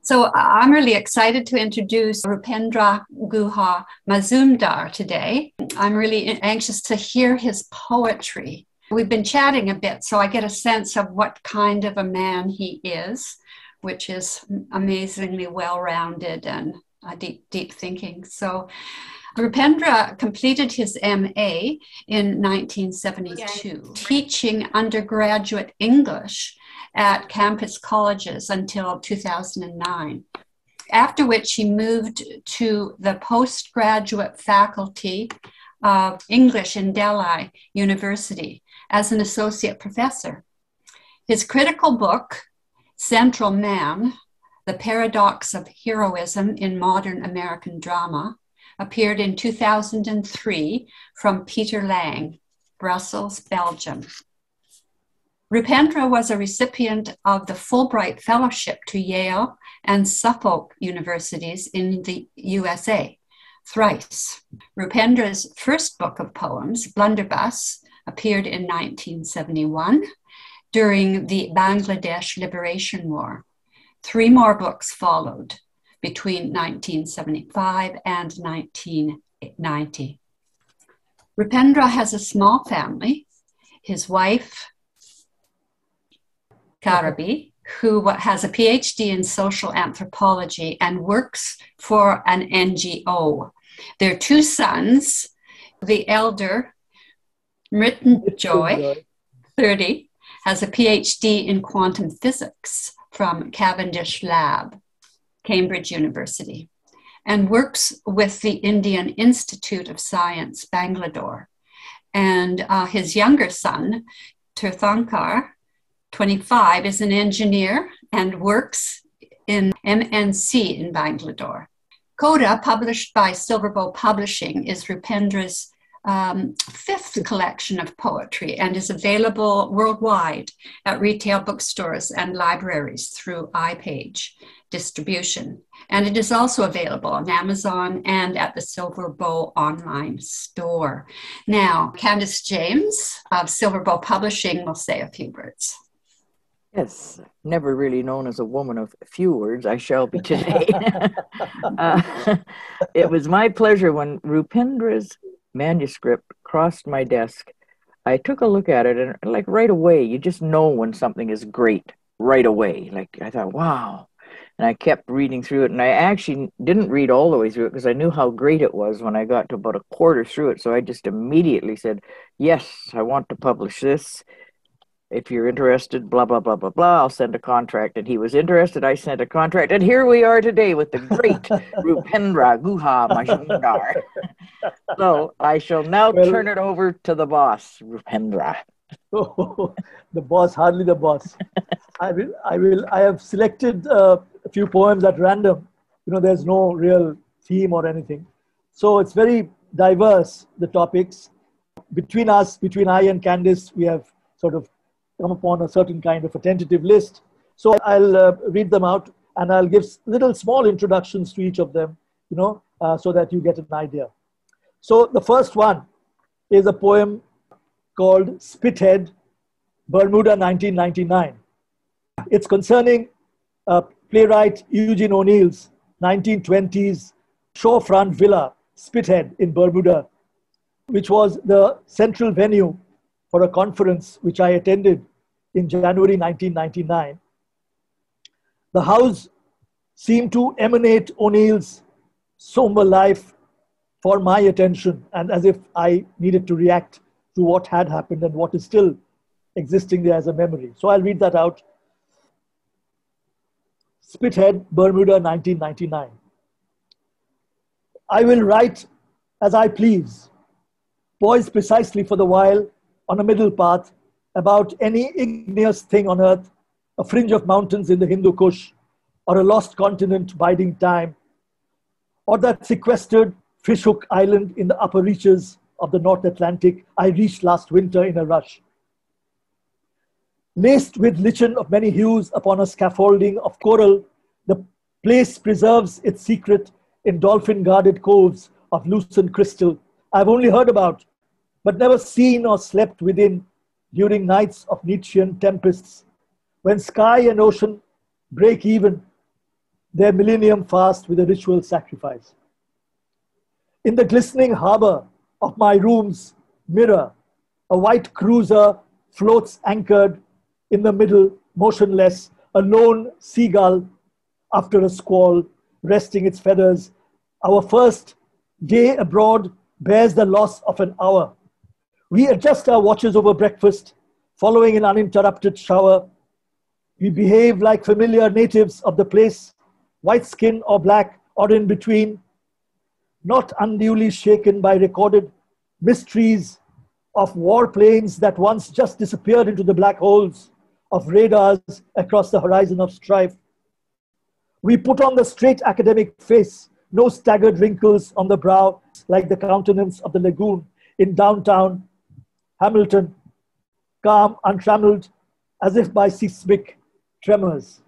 So I'm really excited to introduce Rupendra Guha-Majumdar today. I'm really anxious to hear his poetry. We've been chatting a bit, so I get a sense of what kind of a man he is, which is amazingly well-rounded and deep thinking. So Rupendra completed his MA in 1972, teaching undergraduate English at campus colleges until 2009, after which he moved to the postgraduate faculty of English in Delhi University as an associate professor. His critical book, Central Man, The Paradox of Heroism in Modern American Drama, appeared in 2003 from Peter Lang, Brussels, Belgium. Rupendra was a recipient of the Fulbright Fellowship to Yale and Suffolk Universities in the USA, thrice. Rupendra's first book of poems, Blunderbuss, appeared in 1971 during the Bangladesh Liberation War. 3 more books followed between 1975 and 1990. Rupendra has a small family. His wife, Karabi, who has a PhD in social anthropology and works for an NGO. Their 2 sons, the elder, Mrityunjoy, 30, has a PhD in quantum physics from Cavendish Lab, Cambridge University, and works with the Indian Institute of Science, Bangalore. And his younger son, Tirthankar, 25, is an engineer and works in MNC in Bangalore. CODA, published by Silverbow Publishing, is Rupendra's 5th collection of poetry and is available worldwide at retail bookstores and libraries through iPage distribution. And it is also available on Amazon and at the Silverbow online store. Now, Candace James of Silverbow Publishing will say a few words. Yes, never really known as a woman of few words. I shall be today. It was my pleasure when Rupendra's manuscript crossed my desk. I took a look at it and like right away, you just know when something is great right away. Like I thought, wow. And I kept reading through it, and I actually didn't read all the way through it because I knew how great it was when I got to about a quarter through it. So I just immediately said, yes, I want to publish this. If you're interested, blah, blah, blah, blah, blah, I'll send a contract. And he was interested. I sent a contract. And here we are today with the great Rupendra Guha-Majumdar. So I shall now turn it over to the boss, Rupendra. Oh, the boss, hardly the boss. I have selected a few poems at random. You know, there's no real theme or anything. So it's very diverse, the topics. Between us, between I and Candice, we have sort of come upon a certain kind of a tentative list. So I'll read them out, and I'll give little small introductions to each of them, you know, so that you get an idea. So the first one is a poem called Spithead, Bermuda, 1999. It's concerning playwright Eugene O'Neill's 1920s shorefront villa, Spithead in Bermuda, which was the central venue for a conference which I attended in January 1999. The house seemed to emanate O'Neill's somber life for my attention, and as if I needed to react to what had happened and what is still existing there as a memory. So I'll read that out. Spithead, Bermuda, 1999. I will write as I please, poised precisely for the while on a middle path about any igneous thing on earth, a fringe of mountains in the Hindu Kush, or a lost continent biding time, or that sequestered fishhook island in the upper reaches of the North Atlantic I reached last winter in a rush. Laced with lichen of many hues upon a scaffolding of coral, the place preserves its secret in dolphin-guarded coves of lucent crystal I've only heard about, but never seen or slept within during nights of Nietzschean tempests, when sky and ocean break even, their millennium fast with a ritual sacrifice. In the glistening harbor of my room's mirror, a white cruiser floats anchored in the middle, motionless, a lone seagull after a squall, resting its feathers. Our first day abroad bears the loss of an hour. We adjust our watches over breakfast, following an uninterrupted shower. We behave like familiar natives of the place, white skin or black or in between, not unduly shaken by recorded mysteries of warplanes that once just disappeared into the black holes of radars across the horizon of strife. We put on the straight academic face, no staggered wrinkles on the brow like the countenance of the lagoon in downtown Hamilton, calm, untrammeled, as if by seismic tremors.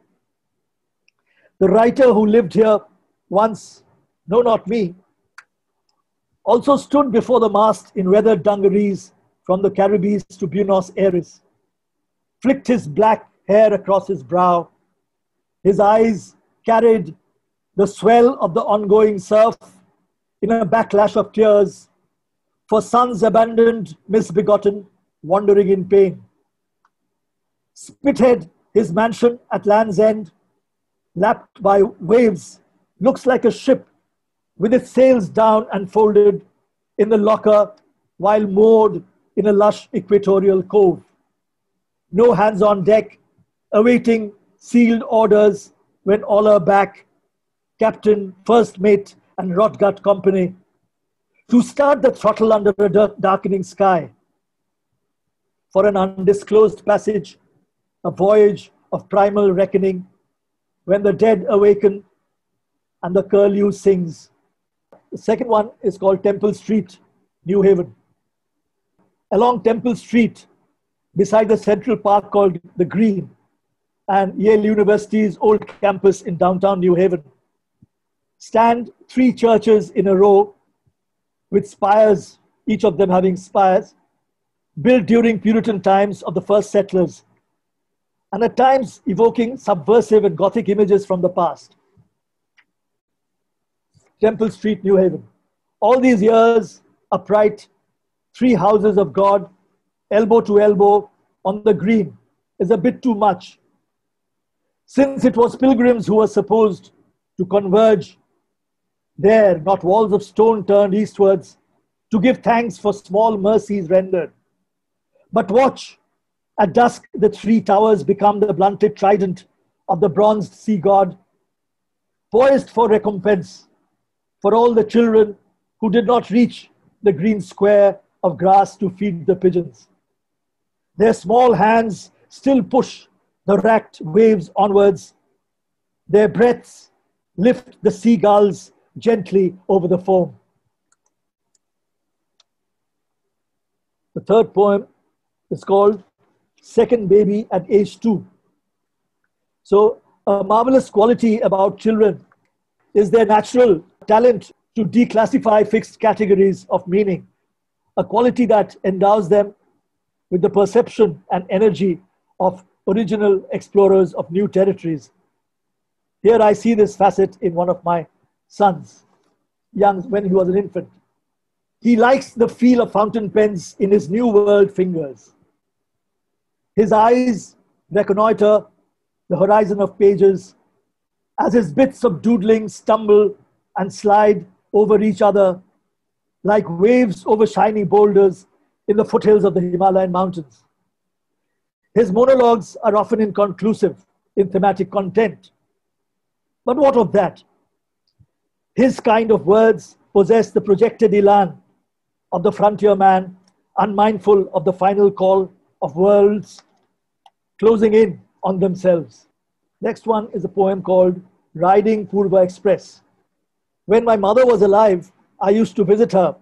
The writer who lived here once, no, not me, also stood before the mast in weathered dungarees from the Caribbees to Buenos Aires, flicked his black hair across his brow. His eyes carried the swell of the ongoing surf in a backlash of tears for sons abandoned, misbegotten, wandering in pain. Spithead, his mansion at Land's End, lapped by waves, looks like a ship with its sails down and folded in the locker while moored in a lush equatorial cove. No hands on deck, awaiting sealed orders when all are back, captain, first mate, and rotgut company, to start the throttle under a darkening sky for an undisclosed passage, a voyage of primal reckoning, when the dead awaken and the curlew sings. The second one is called Temple Street, New Haven. Along Temple Street, beside the central park called the Green and Yale University's old campus in downtown New Haven, stand three churches in a row with spires, each of them having spires, built during Puritan times of the first settlers, and at times evoking subversive and Gothic images from the past. Temple Street, New Haven. All these years, upright, three houses of God, elbow to elbow on the Green, is a bit too much. Since it was pilgrims who were supposed to converge there, not walls of stone turned eastwards, to give thanks for small mercies rendered. But watch, at dusk the three towers become the blunted trident of the bronzed sea god, poised for recompense for all the children who did not reach the green square of grass to feed the pigeons. Their small hands still push the racked waves onwards. Their breaths lift the seagulls gently over the foam. The third poem is called Second Baby at Age 2. So a marvelous quality about children is their natural talent to declassify fixed categories of meaning, a quality that endows them with the perception and energy of original explorers of new territories. Here I see this facet in one of my sons, young when he was an infant. He likes the feel of fountain pens in his new world fingers. His eyes reconnoiter the horizon of pages as his bits of doodling stumble and slide over each other like waves over shiny boulders in the foothills of the Himalayan mountains. His monologues are often inconclusive in thematic content. But what of that? His kind of words possess the projected elan of the frontier man, unmindful of the final call of worlds closing in on themselves. Next one is a poem called Riding Purva Express. When my mother was alive, I used to visit her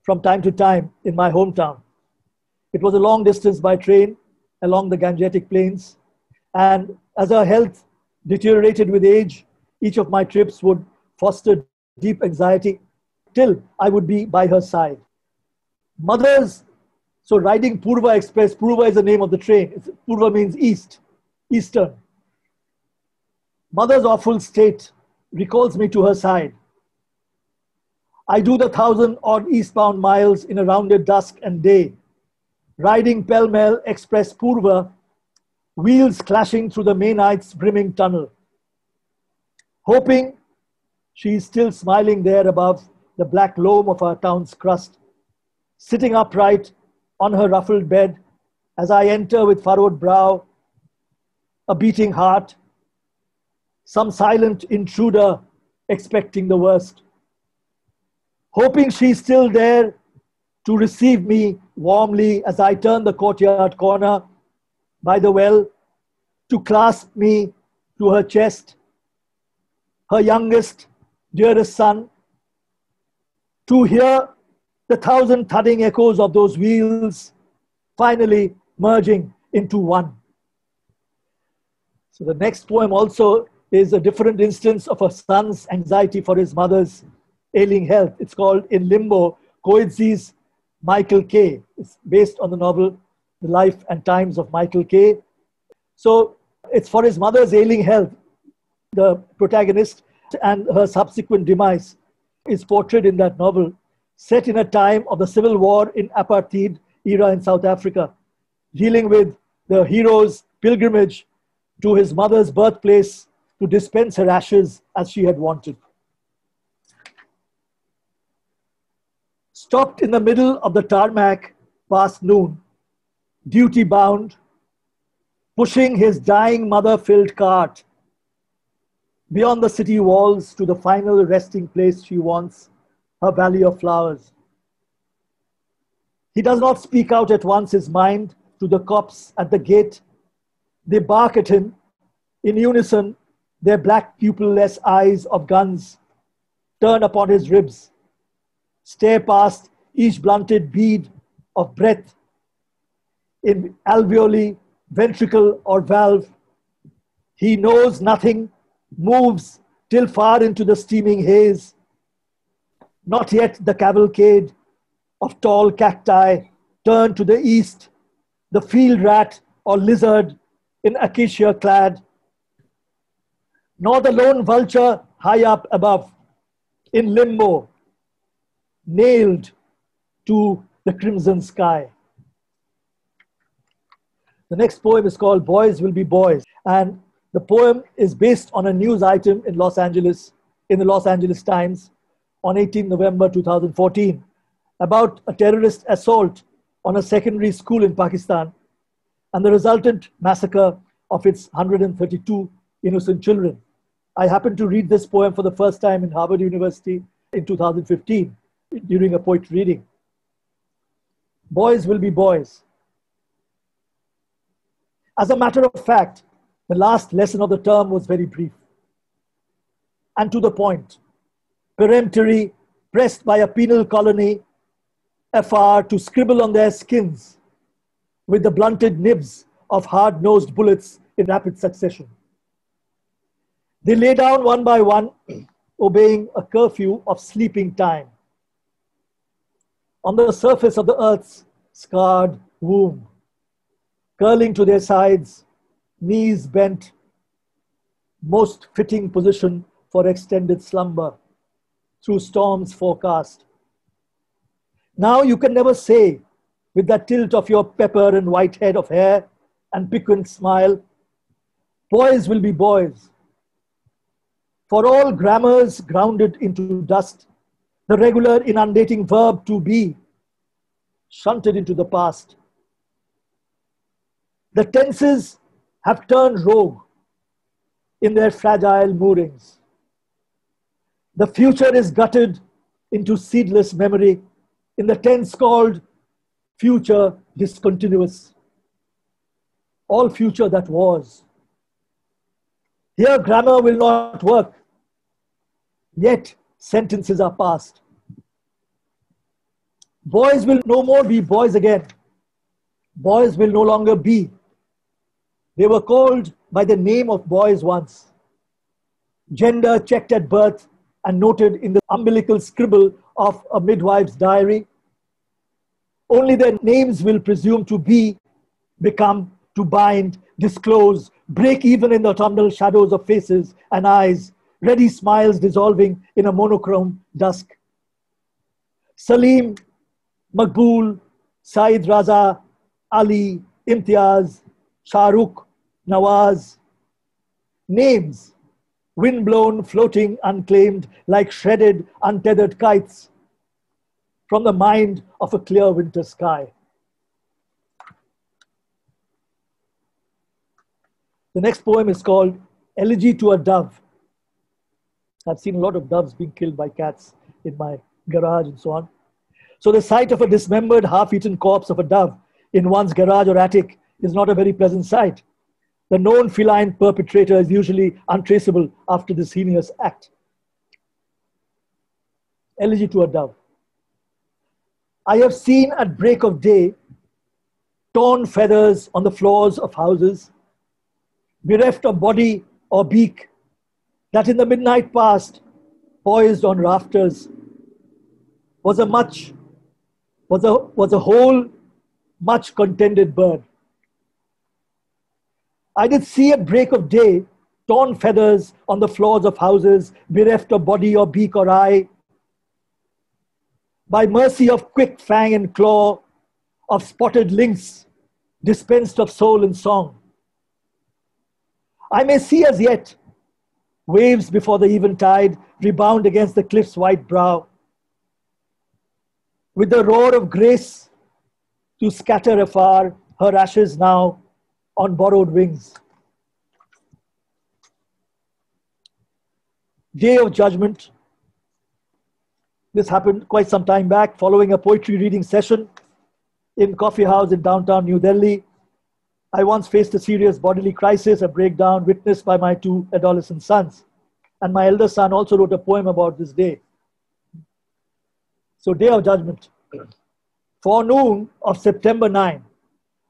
from time to time in my hometown. It was a long distance by train along the Gangetic Plains, and as her health deteriorated with age, each of my trips would foster deep anxiety till I would be by her side. Mothers, so riding Purva Express, Purva is the name of the train. Purva means east, eastern. Mother's awful state recalls me to her side. I do the 1,000-odd eastbound miles in a rounded dusk and day, riding pell-mell Express Purva, wheels clashing through the Maynight's brimming tunnel, hoping she is still smiling there above the black loam of our town's crust, sitting upright on her ruffled bed as I enter with furrowed brow, a beating heart, some silent intruder expecting the worst, hoping she's still there to receive me warmly as I turn the courtyard corner by the well, to clasp me to her chest, her youngest, dearest son, to hear the 1,000 thudding echoes of those wheels finally merging into one. So the next poem also is a different instance of a son's anxiety for his mother's ailing health. It's called In Limbo, Coetzee's Michael K. It's based on the novel The Life and Times of Michael K. So it's for his mother's ailing health. The protagonist and her subsequent demise is portrayed in that novel, set in a time of the civil war in apartheid era in South Africa, dealing with the hero's pilgrimage to his mother's birthplace to dispense her ashes as she had wanted. Stopped in the middle of the tarmac past noon, duty bound, pushing his dying mother-filled cart beyond the city walls to the final resting place she wants, her valley of flowers. He does not speak out at once his mind to the cops at the gate. They bark at him in unison, their black pupil-less eyes of guns turn upon his ribs, stare past each blunted bead of breath in alveoli, ventricle, or valve. He knows nothing, moves till far into the steaming haze. Not yet the cavalcade of tall cacti turn to the east, the field rat or lizard in acacia clad, nor the lone vulture high up above, in limbo, nailed to the crimson sky. The next poem is called Boys Will Be Boys, and the poem is based on a news item in Los Angeles, in the Los Angeles Times on 18 November 2014 about a terrorist assault on a secondary school in Pakistan and the resultant massacre of its 132 innocent children. I happened to read this poem for the first time in Harvard University in 2015 during a poetry reading. Boys will be boys. As a matter of fact, the last lesson of the term was very brief and to the point, peremptory, pressed by a penal colony afar to scribble on their skins with the blunted nibs of hard-nosed bullets in rapid succession. They lay down one by one, obeying a curfew of sleeping time. On the surface of the earth's scarred womb, curling to their sides, knees bent, most fitting position for extended slumber through storms forecast. Now you can never say, with that tilt of your pepper and white head of hair and piquant smile, boys will be boys. For all grammars grounded into dust, the regular inundating verb to be, shunted into the past. The tenses have turned rogue in their fragile moorings. The future is gutted into seedless memory in the tense called future discontinuous. All future that was. Here grammar will not work, yet sentences are past. Boys will no more be boys again. Boys will no longer be. They were called by the name of boys once. Gender checked at birth and noted in the umbilical scribble of a midwife's diary. Only their names will presume to be, become, to bind, disclose, break even in the autumnal shadows of faces and eyes, ready smiles dissolving in a monochrome dusk. Salim, Maqbool, Saeed Raza, Ali, Imtiaz, Shahrukh, Nawaz. Names, wind-blown, floating, unclaimed, like shredded, untethered kites from the mind of a clear winter sky. The next poem is called Elegy to a Dove. I've seen a lot of doves being killed by cats in my garage and so on. So the sight of a dismembered, half-eaten corpse of a dove in one's garage or attic is not a very pleasant sight. The known feline perpetrator is usually untraceable after this heinous act. Elegy to a Dove. I have seen at break of day torn feathers on the floors of houses, bereft of body or beak, that in the midnight past, poised on rafters, was a whole, much contended bird. I did see at break of day torn feathers on the floors of houses, bereft of body or beak or eye, by mercy of quick fang and claw, of spotted lynx, dispensed of soul and song. I may see as yet waves before the eventide rebound against the cliff's white brow, with the roar of grace to scatter afar her ashes now on borrowed wings. Day of Judgment. This happened quite some time back following a poetry reading session in Coffee House in downtown New Delhi. I once faced a serious bodily crisis, a breakdown witnessed by my two adolescent sons. And my elder son also wrote a poem about this day. So, Day of Judgment. Forenoon of September 9,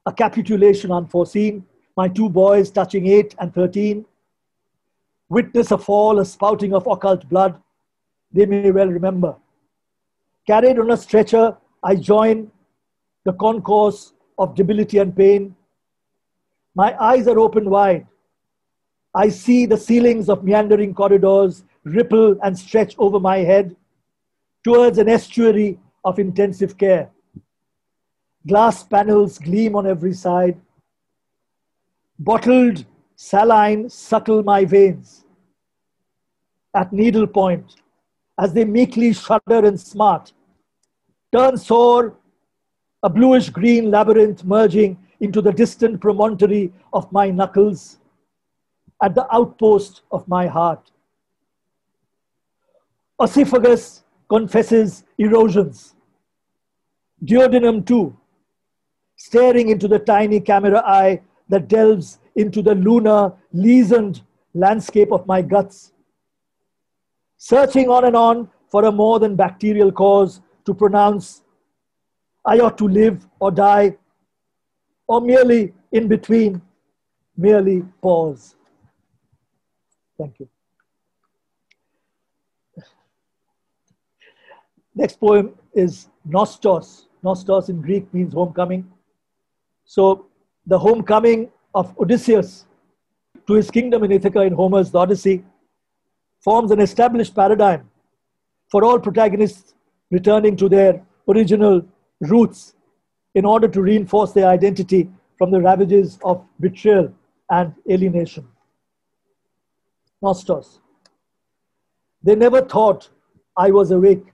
a capitulation unforeseen, my two boys touching 8 and 13, witness a fall, a spouting of occult blood, they may well remember. Carried on a stretcher, I join the concourse of debility and pain. My eyes are open wide. I see the ceilings of meandering corridors ripple and stretch over my head towards an estuary of intensive care. Glass panels gleam on every side. Bottled saline suckle my veins at needle point as they meekly shudder and smart, turn sore, a bluish-green labyrinth merging into the distant promontory of my knuckles at the outpost of my heart. Oesophagus confesses erosions. Duodenum too, staring into the tiny camera eye that delves into the lunar, lesioned landscape of my guts. Searching on and on for a more than bacterial cause to pronounce I ought to live or die, or merely in between, merely pause. Thank you. Next poem is Nostos. Nostos in Greek means homecoming. So the homecoming of Odysseus to his kingdom in Ithaca in Homer's The Odyssey forms an established paradigm for all protagonists returning to their original roots in order to reinforce their identity from the ravages of betrayal and alienation. Nostos. They never thought I was awake.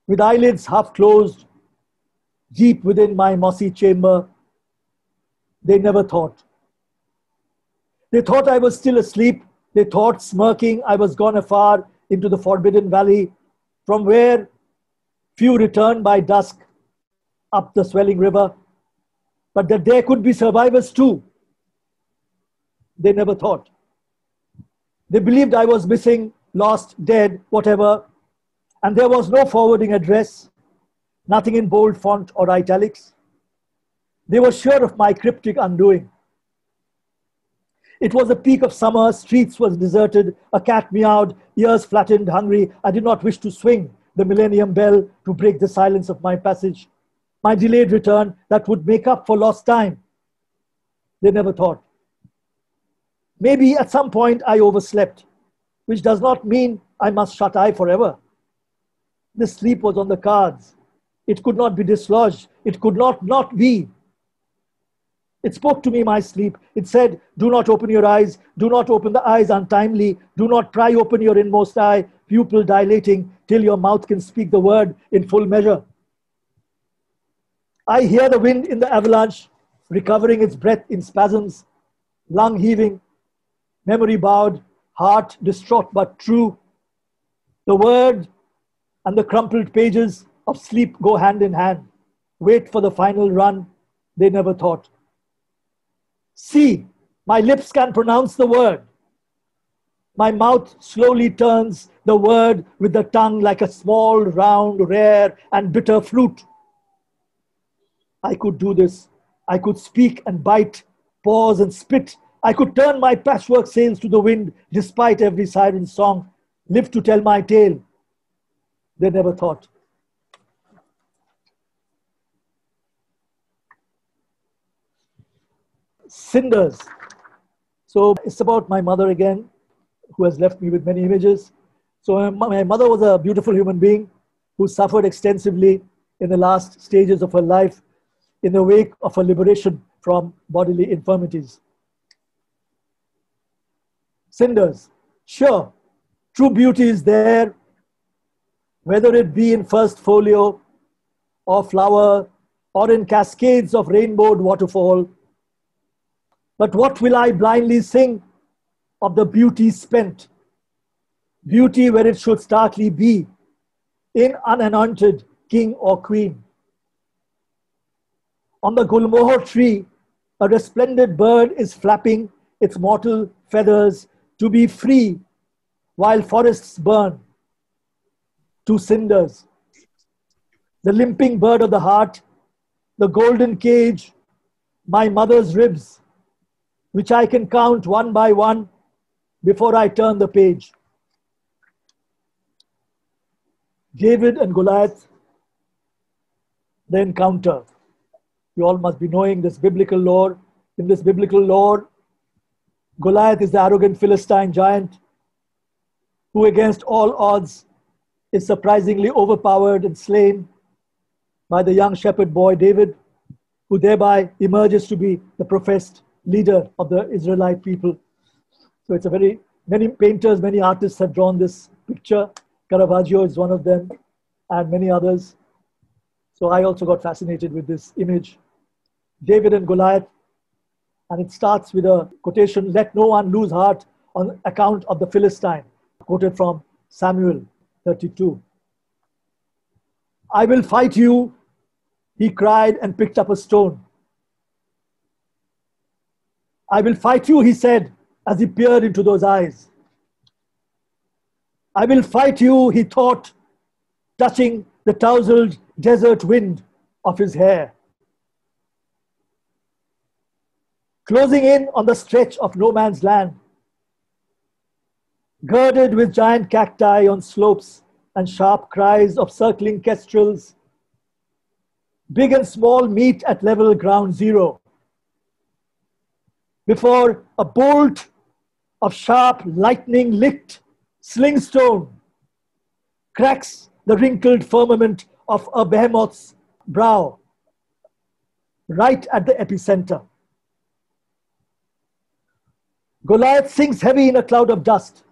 With eyelids half closed, deep within my mossy chamber, they never thought. They thought I was still asleep. They thought, smirking, I was gone afar into the forbidden valley, from where few returned by dusk up the swelling river, but that there could be survivors too. They never thought. They believed I was missing, lost, dead, whatever, and there was no forwarding address, nothing in bold font or italics. They were sure of my cryptic undoing. It was the peak of summer, streets were deserted, a cat meowed, ears flattened, hungry. I did not wish to swing the millennium bell to break the silence of my passage. My delayed return that would make up for lost time. They never thought. Maybe at some point I overslept, which does not mean I must shut eye forever. This sleep was on the cards. It could not be dislodged. It could not be. It spoke to me, my sleep. It said, do not open your eyes. Do not open the eyes untimely. Do not pry open your inmost eye, pupil dilating till your mouth can speak the word in full measure. I hear the wind in the avalanche, recovering its breath in spasms, lung heaving, memory bowed, heart distraught but true. The word and the crumpled pages of sleep go hand in hand. Wait for the final run, they never thought. See, my lips can pronounce the word. My mouth slowly turns the word with the tongue like a small, round, rare, and bitter flute. I could do this. I could speak and bite, pause and spit. I could turn my patchwork sails to the wind despite every siren song, live to tell my tale. They never thought. Cinders. So it's about my mother again, who has left me with many images. So my mother was a beautiful human being who suffered extensively in the last stages of her life in the wake of her liberation from bodily infirmities. Cinders. Sure, true beauty is there, whether it be in first folio or flower or in cascades of rainbowed waterfall. But what will I blindly sing of the beauty spent? Beauty where it should starkly be, in unanointed king or queen. On the Gulmohar tree, a resplendent bird is flapping its mortal feathers to be free while forests burn to cinders. The limping bird of the heart, the golden cage, my mother's ribs, which I can count one by one before I turn the page. David and Goliath, the encounter. You all must be knowing this biblical lore. In this biblical lore, Goliath is the arrogant Philistine giant who, against all odds, is surprisingly overpowered and slain by the young shepherd boy David, who thereby emerges to be the professed leader of the Israelite people. So it's many painters, many artists have drawn this picture. Caravaggio is one of them, and many others. So I also got fascinated with this image. David and Goliath, and it starts with a quotation, let no one lose heart on account of the Philistine, quoted from Samuel 32. I will fight you, he cried and picked up a stone. I will fight you, he said, as he peered into those eyes. I will fight you, he thought, touching the tousled desert wind of his hair. Closing in on the stretch of no man's land, girded with giant cacti on slopes and sharp cries of circling kestrels, big and small meet at level ground zero. Before a bolt of sharp lightning licked slingstone cracks the wrinkled firmament of a behemoth's brow, right at the epicenter. Goliath sinks heavy in a cloud of dust,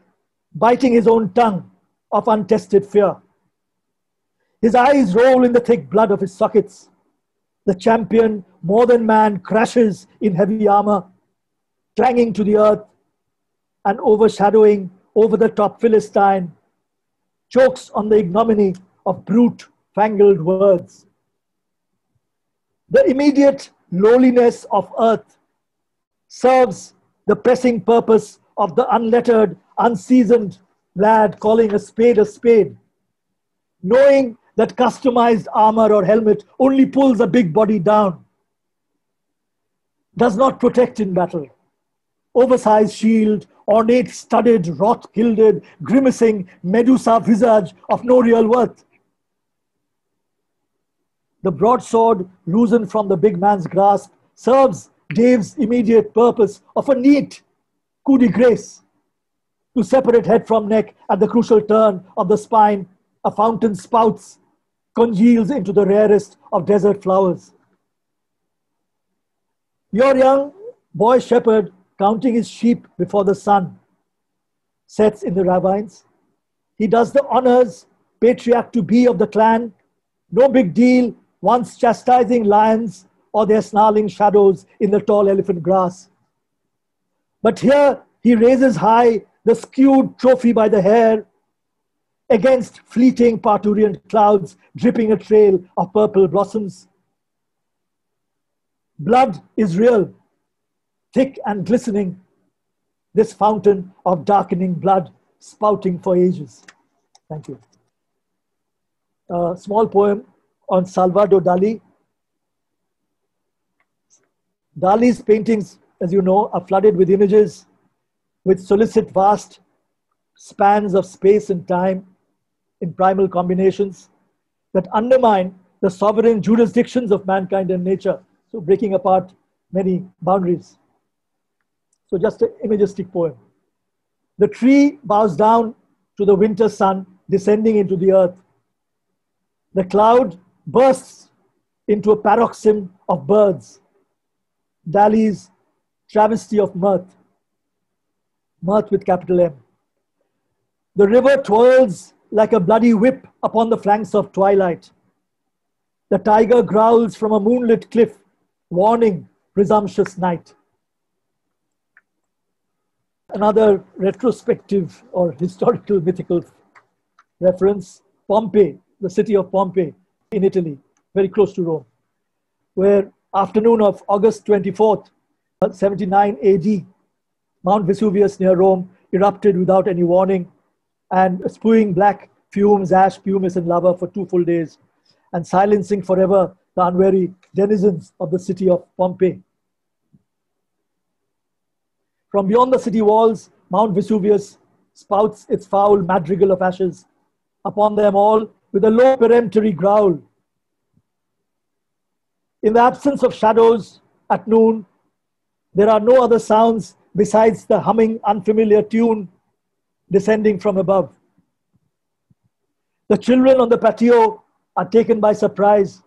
biting his own tongue of untested fear. His eyes roll in the thick blood of his sockets. The champion, more than man, crashes in heavy armor, clanging to the earth and overshadowing over-the-top Philistine, chokes on the ignominy of brute, fangled words. The immediate lowliness of earth serves the pressing purpose of the unlettered, unseasoned lad calling a spade, knowing that customized armor or helmet only pulls a big body down, does not protect in battle. Oversized shield, ornate studded, wrath-gilded, grimacing Medusa visage of no real worth. The broadsword loosened from the big man's grasp serves Dave's immediate purpose of a neat, coup de grace. To separate head from neck at the crucial turn of the spine, a fountain spouts, congeals into the rarest of desert flowers. Your young boy shepherd, counting his sheep before the sun sets in the ravines. He does the honors, patriarch to be of the clan. No big deal, once chastising lions or their snarling shadows in the tall elephant grass. But here he raises high the skewed trophy by the hair against fleeting parturient clouds dripping a trail of purple blossoms. Blood is real, thick and glistening, this fountain of darkening blood spouting for ages. Thank you. A small poem on Salvador Dali. Dali's paintings, as you know, are flooded with images which solicit vast spans of space and time in primal combinations that undermine the sovereign jurisdictions of mankind and nature, so breaking apart many boundaries. So just an imagistic poem. The tree bows down to the winter sun descending into the earth. The cloud bursts into a paroxysm of birds. Dali's travesty of mirth. Mirth with capital M. The river twirls like a bloody whip upon the flanks of twilight. The tiger growls from a moonlit cliff, warning presumptuous night. Another retrospective or historical mythical reference, Pompeii, the city of Pompeii in Italy, very close to Rome, where afternoon of August 24th, 79 AD, Mount Vesuvius near Rome erupted without any warning and spewing black fumes, ash, pumice, and lava for 2 full days, and silencing forever the unwary denizens of the city of Pompeii. From beyond the city walls, Mount Vesuvius spouts its foul madrigal of ashes upon them all with a low peremptory growl. In the absence of shadows at noon, there are no other sounds besides the humming unfamiliar tune descending from above. The children on the patio are taken by surprise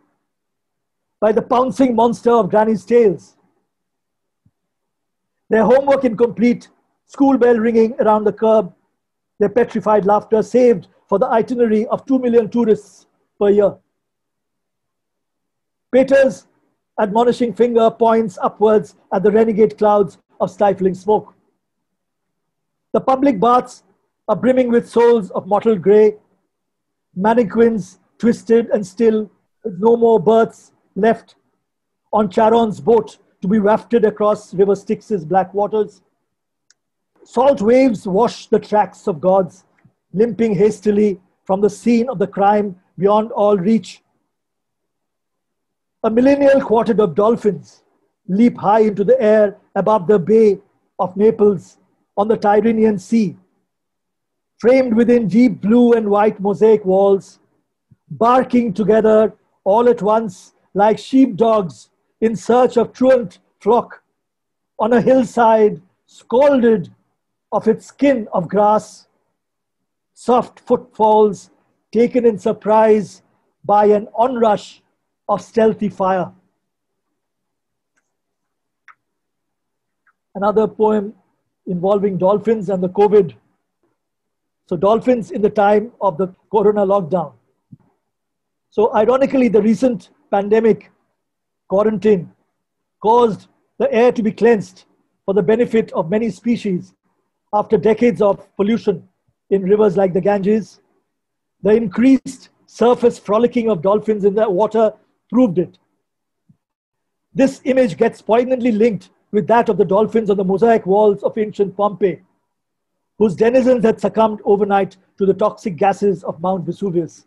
by the pouncing monster of Granny's tales. Their homework incomplete, school bell ringing around the curb, their petrified laughter saved for the itinerary of 2 million tourists per year. Peter's admonishing finger points upwards at the renegade clouds of stifling smoke. The public baths are brimming with souls of mottled grey, mannequins twisted and still, with no more berths left on Charon's boat to be wafted across River Styx's black waters. Salt waves wash the tracks of gods, limping hastily from the scene of the crime beyond all reach. A millennial quartet of dolphins leap high into the air above the bay of Naples on the Tyrrhenian Sea, framed within deep blue and white mosaic walls, barking together all at once like sheepdogs in search of truant flock on a hillside scalded of its skin of grass, soft footfalls taken in surprise by an onrush of stealthy fire. Another poem involving dolphins and the COVID. So dolphins in the time of the Corona lockdown. So ironically, the recent pandemic quarantine caused the air to be cleansed for the benefit of many species after decades of pollution in rivers like the Ganges. The increased surface frolicking of dolphins in the water proved it. This image gets poignantly linked with that of the dolphins on the mosaic walls of ancient Pompeii, whose denizens had succumbed overnight to the toxic gases of Mount Vesuvius.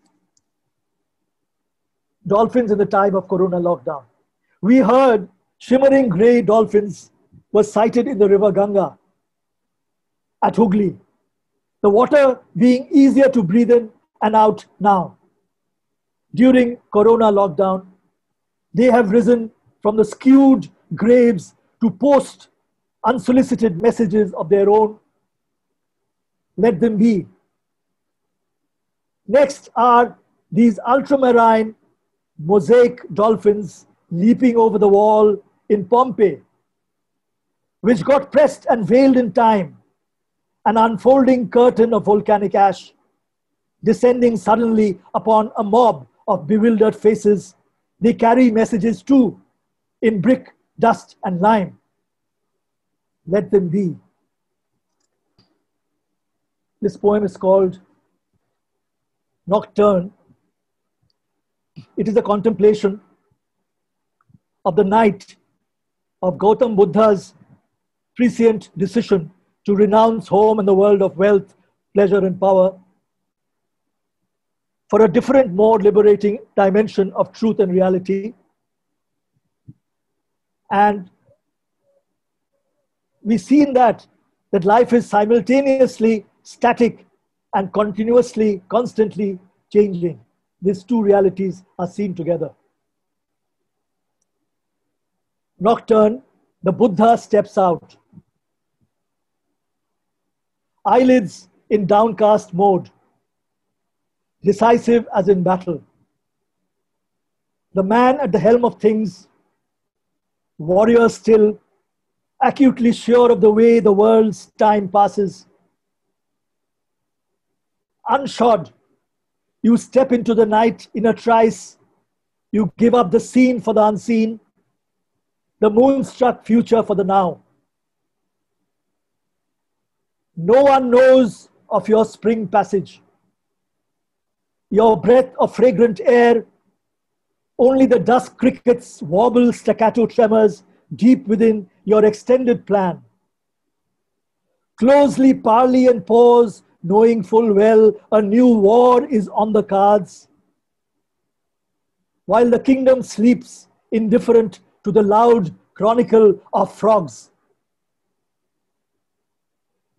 Dolphins in the time of Corona lockdown. We heard shimmering grey dolphins were sighted in the river Ganga at Hooghly, the water being easier to breathe in and out now. During Corona lockdown, they have risen from the skewed graves to post unsolicited messages of their own. Let them be. Next are these ultramarine mosaic dolphins leaping over the wall in Pompeii, which got pressed and veiled in time, an unfolding curtain of volcanic ash, descending suddenly upon a mob of bewildered faces. They carry messages too, in brick, dust, and lime. Let them be. This poem is called Nocturne. It is a contemplation of the night of Gautam Buddha's prescient decision to renounce home and the world of wealth, pleasure, and power for a different, more liberating dimension of truth and reality. And we see in that life is simultaneously static and continuously, constantly changing. These two realities are seen together. Nocturne, the Buddha steps out. Eyelids in downcast mode, decisive as in battle. The man at the helm of things, warrior still, acutely sure of the way the world's time passes. Unshod, you step into the night in a trice. You give up the seen for the unseen, the moonstruck future for the now. No one knows of your spring passage, your breath of fragrant air. Only the dusk crickets wobble staccato tremors deep within your extended plan. Closely parley and pause, knowing full well a new war is on the cards. While the kingdom sleeps, indifferent to the loud chronicle of frogs.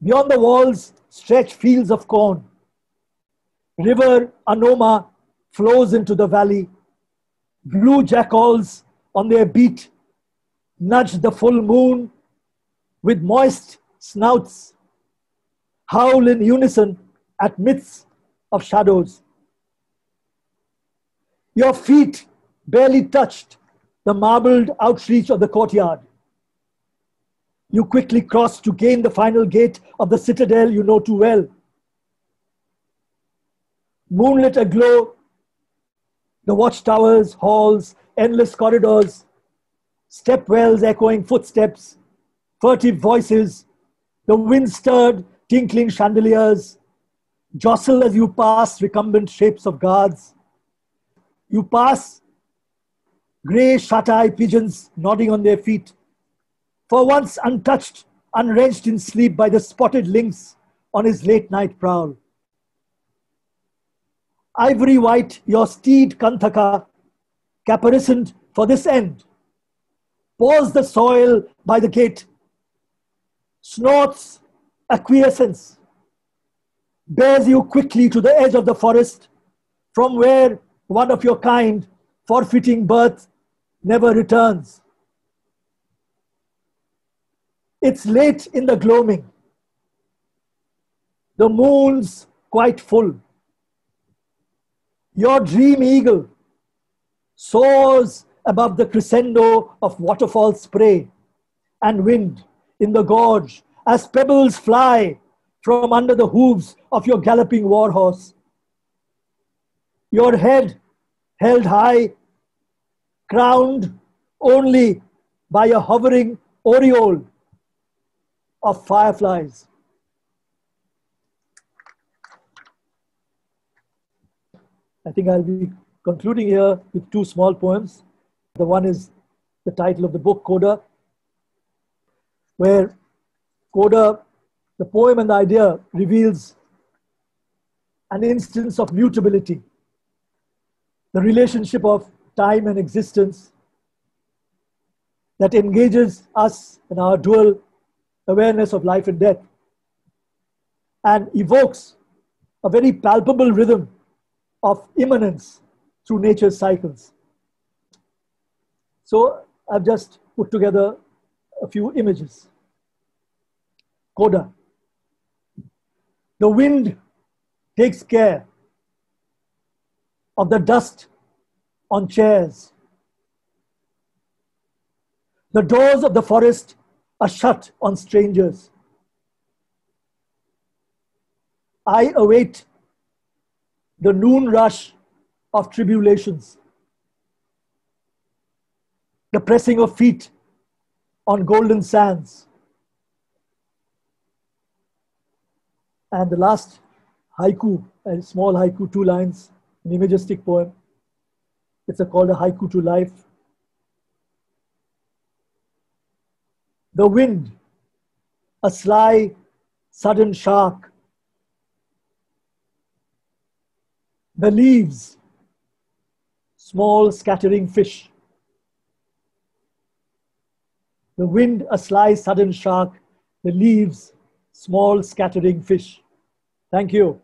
Beyond the walls stretch fields of corn. River Anoma flows into the valley. Blue jackals on their beat nudge the full moon with moist snouts, howl in unison at midst of shadows. Your feet barely touched the marbled outreach of the courtyard. You quickly cross to gain the final gate of the citadel you know too well. Moonlit aglow, the watchtowers, halls, endless corridors, stepwells echoing footsteps, furtive voices, the wind-stirred, tinkling chandeliers, jostle as you pass recumbent shapes of guards. You pass grey shut-eye pigeons nodding on their feet, for once untouched, unwrenched in sleep by the spotted lynx on his late-night prowl. Ivory white, your steed Kanthaka, caparisoned for this end, paws the soil by the gate, snorts acquiescence, bears you quickly to the edge of the forest, from where one of your kind, forfeiting birth, never returns. It's late in the gloaming. The moon's quite full. Your dream eagle soars above the crescendo of waterfall spray and wind in the gorge as pebbles fly from under the hooves of your galloping warhorse. Your head held high, crowned only by a hovering aureole of fireflies. I think I'll be concluding here with two small poems. The one is the title of the book, CODA, where CODA, the poem and the idea, reveals an instance of mutability, the relationship of time and existence that engages us in our dual awareness of life and death, and evokes a very palpable rhythm of immanence through nature's cycles. So I've just put together a few images. CODA. The wind takes care of the dust on chairs. The doors of the forest are shut on strangers. I await the noon rush of tribulations, the pressing of feet on golden sands. And the last haiku, a small haiku, 2 lines, an imagistic poem. It's called a haiku to life. The wind, a sly, sudden shark. The leaves, small scattering fish. The wind, a sly, sudden shark. The leaves, small scattering fish. Thank you.